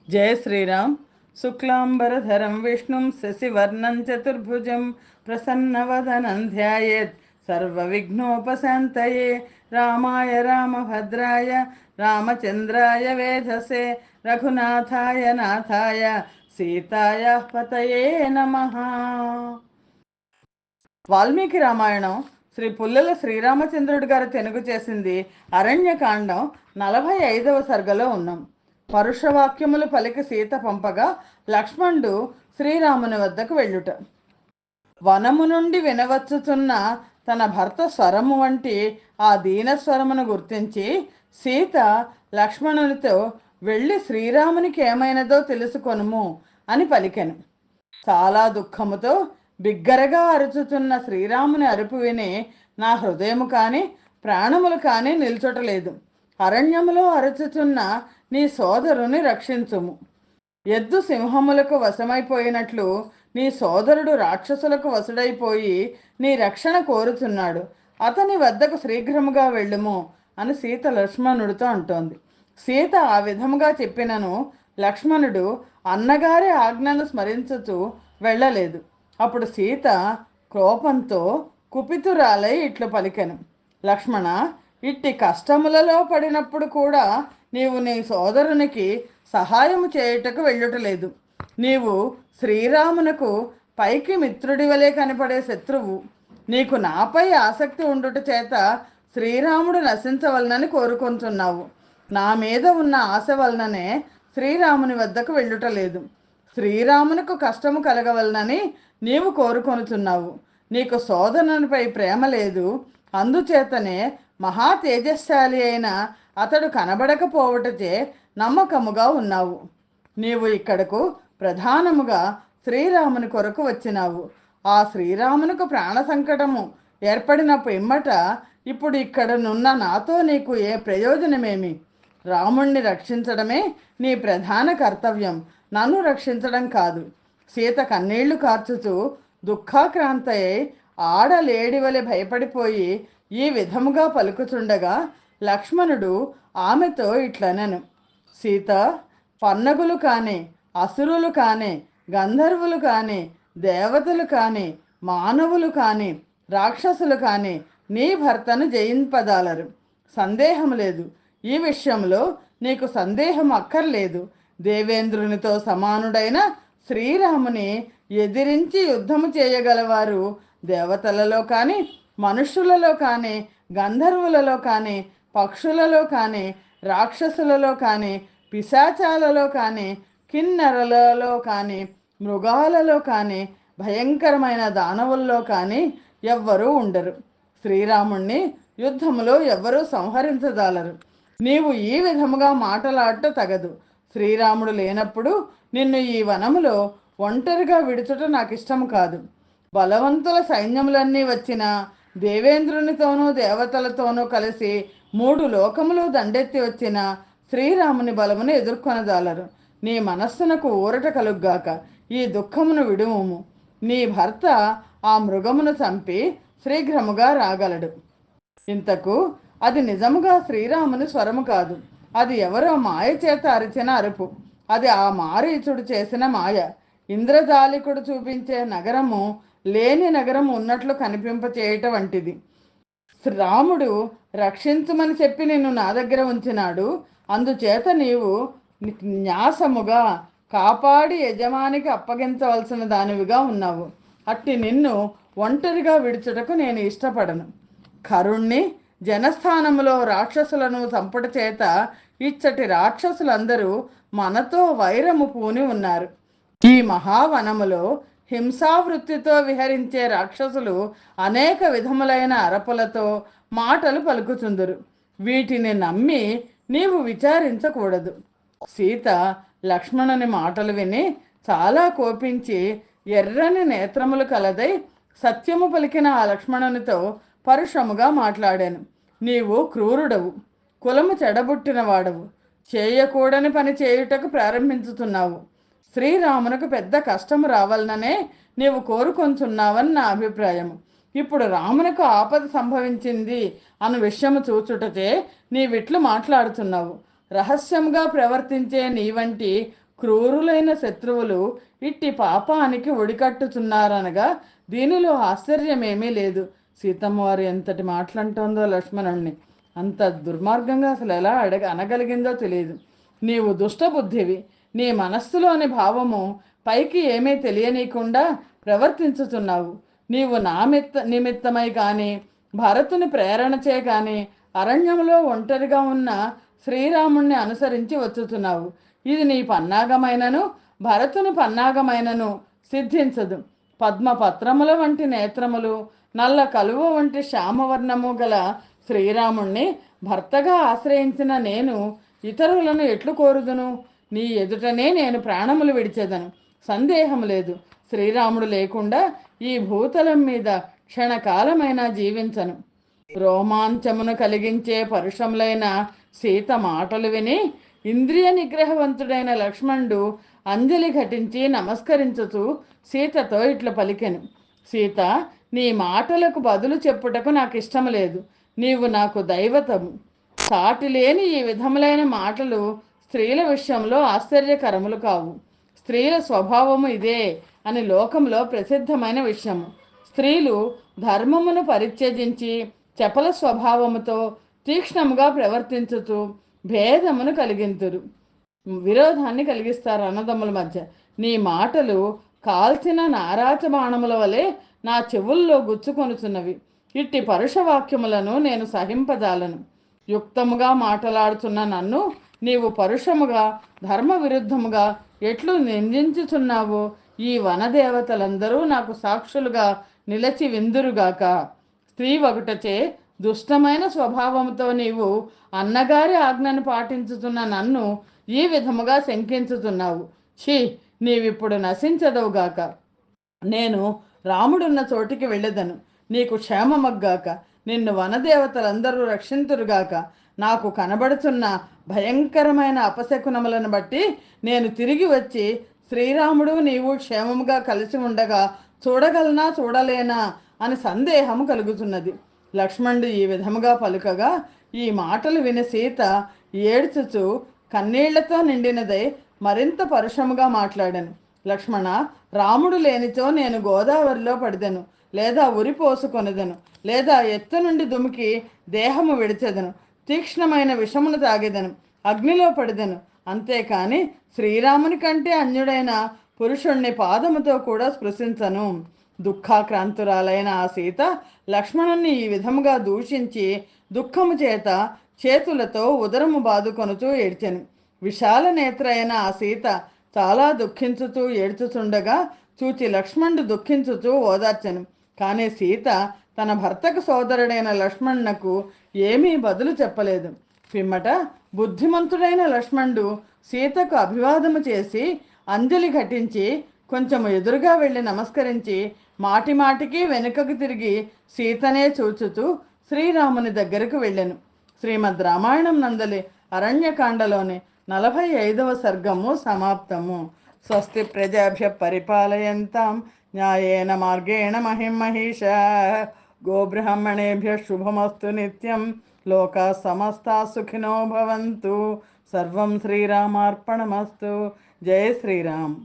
जय श्रीराम। शुक्लांबरधरं विष्णुं शशिवर्णं चतुर्भुजं प्रसन्नवदनं ध्यायेत् सर्वविघ्नोपशान्तये। रामाय रामभद्राय रामचन्द्राय वेधसे रघुनाथाय नाथाय सीताय पतये नमः। వాల్మీకి రామాయణం శ్రీ పుల్లల శ్రీరామచంద్రుడి గారు తెనుగు చేసింది అరణ్యకాండం 45వ సర్గలో ఉన్నాం. పరుషవాక్యములు పలికి సీత పంపగా లక్ష్మణుడు శ్రీరాముని వద్దకు వెళ్ళుట. వనము నుండి వినవచ్చుతున్న తన భర్త స్వరము వంటి ఆ దీనస్వరమును గుర్తించి సీత లక్ష్మణునితో వెళ్ళి శ్రీరామునికి ఏమైనదో తెలుసుకొనుము అని పలికెను. చాలా దుఃఖముతో బిగ్గరగా అరుచుతున్న శ్రీరాముని అరుపు విని నా హృదయము కానీ ప్రాణములు కానీ నిల్చోటలేదు. అరణ్యములో అరుచుతున్న నీ సోదరుని రక్షించుము. ఎద్దు సింహములకు వశమైపోయినట్లు నీ సోదరుడు రాక్షసులకు వశుడైపోయి నీ రక్షణ కోరుతున్నాడు. అతని వద్దకు శీఘ్రముగా వెళ్ళుము అని సీత లక్ష్మణుడితో అంటోంది. సీత ఆ విధముగా చెప్పినను లక్ష్మణుడు అన్నగారి ఆజ్ఞను స్మరించుతూ వెళ్ళలేదు. అప్పుడు సీత కోపంతో కుపితురాలై ఇట్లు పలికెను. లక్ష్మణ, ఇట్టి కష్టములలో పడినప్పుడు కూడా నీవు నీ సోదరునికి సహాయము చేయుటకు వెళ్ళుటలేదు. నీవు శ్రీరామునకు పైకి మిత్రుడి వలె కనపడే శత్రువు. నీకు నాపై ఆసక్తి ఉండుట చేత శ్రీరాముడు నశించవలనని కోరుకుంటున్నావు. నా మీద ఉన్న ఆశ వలననే శ్రీరాముని వద్దకు వెళ్ళుటలేదు. శ్రీరామునకు కష్టము కలగవలనని నీవు కోరుకొనుచున్నావు. నీకు సోదరునిపై ప్రేమ లేదు. అందుచేతనే మహా తేజస్శాలి అయిన అతడు కనబడకపోవటచే నమ్మకముగా ఉన్నావు. నీవు ఇక్కడకు ప్రధానముగా శ్రీరాముని కొరకు వచ్చినావు. ఆ శ్రీరామునకు ప్రాణ సంకటము ఏర్పడిన పిమ్మట ఇప్పుడు ఇక్కడనున్న నాతో నీకు ఏ ప్రయోజనమేమి? రాముణ్ణి రక్షించడమే నీ ప్రధాన కర్తవ్యం, నన్ను రక్షించడం కాదు. సీత కన్నీళ్లు కార్చుతూ దుఃఖాక్రాంతయ్యై ఆడలేడి వలె భయపడిపోయి ఈ విధముగా పలుకుచుండగా లక్ష్మణుడు ఆమెతో ఇట్లనెను. సీత, పన్నగులు కాని, అసురులు కాని, గంధర్వులు కాని, దేవతలు కాని, మానవులు కాని, రాక్షసులు కాని నీ భర్తను జయింపదాలరు. సందేహం లేదు. ఈ విషయంలో నీకు సందేహం అక్కర్లేదు. దేవేంద్రునితో సమానుడైన శ్రీరాముని ఎదిరించి యుద్ధము చేయగలవారు దేవతలలో కానీ, మనుష్యులలో కానీ, గంధర్వులలో కానీ, పక్షులలో కానీ, రాక్షసులలో కానీ, పిశాచాలలో కానీ, కిన్నెరలలో కానీ, మృగాలలో కానీ, భయంకరమైన దానవుల్లో కానీ ఎవ్వరూ ఉండరు. శ్రీరాముణ్ణి యుద్ధములో ఎవ్వరూ సంహరించదాలరు. నీవు ఈ విధముగా మాటలాడట తగదు. శ్రీరాముడు లేనప్పుడు నిన్ను ఈ వనములో ఒంటరిగా విడుచుట నాకు ఇష్టము కాదు. బలవంతుల సైన్యములన్నీ వచ్చిన దేవేంద్రునితోనూ దేవతలతోనూ కలిసి 3 లోకములు దండెత్తి వచ్చిన శ్రీరాముని బలమును ఎదుర్కొనదాలరు. నీ మనస్సునకు ఊరట కలుగ్గాక. ఈ దుఃఖమును విడుము. నీ భర్త ఆ మృగమును చంపి శీఘ్రముగా రాగలడు. ఇంతకు అది నిజముగా శ్రీరాముని స్వరము కాదు. అది ఎవరో మాయ చేత అరిచిన అరుపు. అది ఆ మారీచుడు చేసిన మాయ. ఇంద్రజాలికుడు చూపించే నగరము లేని నగరం ఉన్నట్లు కనిపింపచేయటం వంటిది. రాముడు రక్షించమని చెప్పి నిన్ను నా దగ్గర ఉంచినాడు. అందుచేత నీవు న్యాసముగా కాపాడి యజమానికి అప్పగించవలసిన దానివిగా ఉన్నావు. అట్టి నిన్ను ఒంటరిగా విడుచుటకు నేను ఇష్టపడను. కరుణ్ణి జనస్థానములో రాక్షసులను చంపుట చేత ఇచ్చటి రాక్షసులందరూ మనతో వైరము పూని ఉన్నారు. ఈ మహావనములో హింసావృత్తితో విహరించే రాక్షసులు అనేక విధములైన అరపులతో మాటలు పలుకుచుందురు. వీటిని నమ్మి నీవు విచారించకూడదు. సీత లక్ష్మణుని మాటలు విని చాలా కోపించి ఎర్రని నేత్రములు కలదై సత్యము పలికిన ఆ లక్ష్మణునితో పరుషముగా మాట్లాడాను. నీవు క్రూరుడవు, కులము చెడబుట్టిన వాడవు, చేయకూడని పని చేయుటకు ప్రారంభించుతున్నావు. శ్రీరామునకు పెద్ద కష్టము రావాలననే నీవు కోరుకొంచున్నావని నా అభిప్రాయము. ఇప్పుడు రామునకు ఆపద సంభవించింది అన్న విషయము చూచుటచే నీవిట్లు మాట్లాడుతున్నావు. రహస్యంగా ప్రవర్తించే నీ వంటి క్రూరులైన శత్రువులు ఇట్టి పాపానికి ఒడికట్టుచున్నారనగా దీనిలో ఆశ్చర్యమేమీ లేదు. సీతమ్మ వారు ఎంతటి మాటలంటోందో లక్ష్మణుణ్ణి. అంత దుర్మార్గంగా అసలు ఎలా అనగలిగిందో తెలియదు. నీవు దుష్టబుద్ధివి. నీ మనస్సులోని భావము పైకి ఏమీ తెలియనీయకుండా ప్రవర్తించుతున్నావు. నీవు నిమిత్తమై కానీ భరతుని ప్రేరణచే కానీ అరణ్యంలో ఒంటరిగా ఉన్న శ్రీరాముణ్ణి అనుసరించి వచ్చుతున్నావు. ఇది నీ పన్నాగమైనను భరతుని పన్నాగమైనను సిద్ధించదు. పద్మపత్రముల వంటి నేత్రములు, నల్ల కలువ వంటి శ్యామవర్ణము గల శ్రీరాముణ్ణి భర్తగా ఆశ్రయించిన నేను ఇతరులను ఎట్లు కోరుదును? నీ ఎదుటనే నేను ప్రాణములు విడిచెదను. సందేహం లేదు, శ్రీరాముడు లేకుండా ఈ భూతలం మీద క్షణకాలమైనా జీవించను. రోమాంచమును కలిగించే పరుషములైన సీత మాటలు విని ఇంద్రియ నిగ్రహవంతుడైన లక్ష్మణుడు అంజలి ఘటించి నమస్కరించుతూ సీతతో ఇట్లా పలికెను. సీత, నీ మాటలకు బదులు చెప్పుటకు నాకు ఇష్టం లేదు. నీవు నాకు దైవతము. సాటి లేని ఈ విధములైన మాటలు స్త్రీల విషయంలో ఆశ్చర్యకరములు కావు. స్త్రీల స్వభావము ఇదే అని లోకంలో ప్రసిద్ధమైన విషయము. స్త్రీలు ధర్మమును పరిత్యజించి చపల స్వభావముతో తీక్ష్ణముగా ప్రవర్తించుతూ భేదమును కలిగింతురు, విరోధాన్ని కలిగిస్తారు అన్నదమ్ముల మధ్య. నీ మాటలు కాల్చిన నారాచ బాణముల వలె నా చెవుల్లో గుచ్చుకొనుచున్నవి. ఇట్టి పరుషవాక్యములను నేను సహింపజాలను. యుక్తముగా మాట్లాడుతున్న నన్ను నీవు పరుషముగా ధర్మ విరుద్ధముగా ఎట్లు నిందించుచున్నావో ఈ వనదేవతలందరూ నాకు సాక్షులుగా నిలచి విందురుగాక. స్త్రీ ఒకటచే దుష్టమైన స్వభావంతో నీవు అన్నగారి ఆజ్ఞను పాటించుతున్న నన్ను ఈ విధముగా శంకించుతున్నావు. ఛీ, నీవిప్పుడు నశించదవుగాక. నేను రాముడున్న చోటికి వెళ్ళదను. నీకు క్షేమమగ్గాక. నిన్ను వనదేవతలందరూ రక్షింతురుగాక. నాకు కనబడుతున్న భయంకరమైన అపశకునములను బట్టి నేను తిరిగి వచ్చి శ్రీరాముడు నీవు క్షేమముగా కలిసి ఉండగా చూడగలనా చూడలేనా అని సందేహము కలుగుతున్నది. లక్ష్మణుడు ఈ విధముగా పలుకగా ఈ మాటలు విని సీత ఏడ్చుచు కన్నీళ్లతో నిండినదై మరింత పరుషముగా మాట్లాడాను. లక్ష్మణ, రాముడు లేనిచో నేను గోదావరిలో పడిదెను, లేదా ఉరి పోసుకొనిదెను, లేదా ఎత్తు నుండి దుమికి దేహము విడిచెదను, తీక్ష్ణమైన విషమును తాగెదను, అగ్నిలో పడిదెను. అంతేకాని శ్రీరాముని కంటే అన్యుడైన పురుషుణ్ణి పాదముతో కూడా స్పృశించను. దుఃఖాక్రాంతురాలైన ఆ సీత లక్ష్మణుణ్ణి ఈ విధముగా దూషించి దుఃఖము చేత చేతులతో ఉదరము బాదుకొనుచూ ఏడ్చెను. విశాల నేత్రైన ఆ సీత చాలా దుఃఖించుతూ ఏడ్చుచుండగా చూచి లక్ష్మణుడు దుఃఖించుతూ ఓదార్చెను. కానీ సీత తన భర్తకు సోదరుడైన లక్ష్మణునకు ఏమీ బదులు చెప్పలేదు. పిమ్మట బుద్ధిమంతుడైన లక్ష్మణుడు సీతకు అభివాదము చేసి అంజలి ఘటించి కొంచెము ఎదురుగా వెళ్ళి నమస్కరించి మాటి మాటికి వెనుకకు తిరిగి సీతనే చూచుతూ శ్రీరాముని దగ్గరకు వెళ్ళెను. శ్రీమద్ రామాయణం నందలి అరణ్యకాండలోని 45వ సర్గము సమాప్తము. స్వస్తి ప్రజాభ్య పరిపాలయంతాం న్యాయేన మార్గేణ మహిం మహిషా. గోబ్రాహ్మణేభ్య శుభమస్తు నిత్యం. లోకా సమస్తా సుఖినో భవంతు. సర్వం శ్రీరామార్పణమస్తు. జయ శ్రీరామ్.